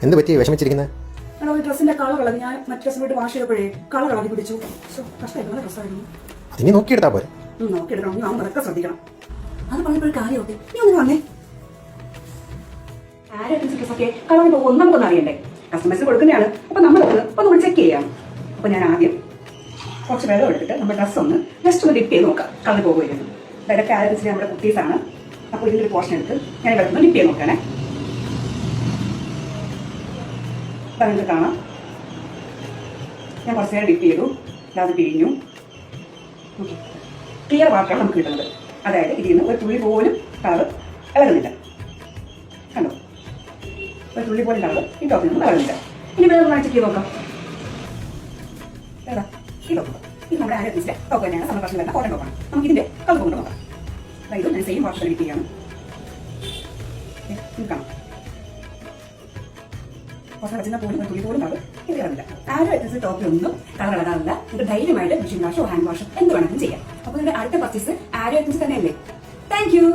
എന്ത് പറ്റി വിഷമിച്ചിരിക്കുന്നത്? ഡ്രസ്സിന്റെ കളർ ഇളകി. ഞാൻ മറ്റു ഡ്രസ്സിന് വേണ്ടി വാഷ് ചെയ്തപ്പോഴേ കളർ ഇളകി പിടിച്ചു. കഷ്ടമായിട്ട് ഡ്രസ്സായിരുന്നു. അതിനി നോക്കിയെടുത്താ പോരെ? നോക്കിയെടുക്കണം. ഞാൻ അതൊക്കെ ശ്രദ്ധിക്കണം. അത് പറഞ്ഞപ്പോഴും കാര്യമൊക്കെ നീ ഒന്ന് വന്നേ. ഡ്രസ്സൊക്കെ കളർ പോകും നമുക്കൊന്നും അറിയണ്ടേ? കസ്റ്റമേഴ്സിന് കൊടുക്കുന്നതാണ്. അപ്പൊ നമ്മളൊന്ന് ചെക്ക് ചെയ്യാം. അപ്പൊ ഞാൻ ആദ്യം കുറച്ച് വെള്ളം എടുത്തിട്ട് നമ്മുടെ ഡ്രസ്സ് ഒന്ന് ജസ്റ്റ് ഒന്ന് ഡിപ്പ് ചെയ്ത് നോക്കാം കളർ പോകുമായിരുന്നു. ഇതൊക്കെ ആരംഭിച്ചിട്ട് നമ്മുടെ കുട്ടീസാണ്. അപ്പോൾ ഇതിന്റെ പോർഷൻ എടുത്ത് ഞാൻ വെള്ളം ഡിപ്പ് ചെയ്ത് നോക്കണേ. നിങ്ങൾക്ക് കാണാം, ഞാൻ കുറച്ച് നേരം ഡിപ്പ് ചെയ്തു. അത് പിഴിഞ്ഞു. ക്ലിയർ വാട്ടറാണ് നമുക്ക് കിട്ടുന്നത്. അതായത് ഇതിൽ നിന്ന് ഒരു തുള്ളി പോലും കളർ ഇളകുന്നില്ല. കണ്ടോ? ഒരു തുള്ളി പോലും കളർ ഈ ടോപ്പിൽ നിന്ന് ഇളകുന്നില്ല. ഇനി വേറെ ഒന്ന് ചെക്ക് ചെയ്ത് നോക്കാം. ഏതാ ഈ ടോപ്പ്? ഇത് നമ്മുടെ ആരോഗ്യത്തിലെ ടോപ്പ് തന്നെയാണ്. നമ്മൾ പ്രശ്നം വരുന്ന കോട്ടൺ ടോപ്പാണ്. നമുക്ക് ഇതിന്റെ കളർ കൊണ്ട് നോക്കാം. അതായത് ഞാൻ സെയിം വാട്ടർ ഡിപ്പ് ചെയ്യാണ്. കാണാം, കുറച്ച് വെച്ചാൽ പോലും ഒരു തുള്ളി പോലും കളർ ഇത് ഇറങ്ങില്ല. ആരോഗ്യത്തിൽ ടോപ്പിലൊന്നും കളർ ഇളകാറില്ല. ഇത് ധൈര്യമായിട്ട് മെഷീൻ വാഷോ ഹാൻഡ് വാഷോ എന്ത് വേണമെങ്കിലും ചെയ്യാം. അപ്പോൾ ഇതിന്റെ അടുത്ത പർച്ചേസ് ആരോഗ്യത്തിൽ തന്നെയല്ലേ. Thank you.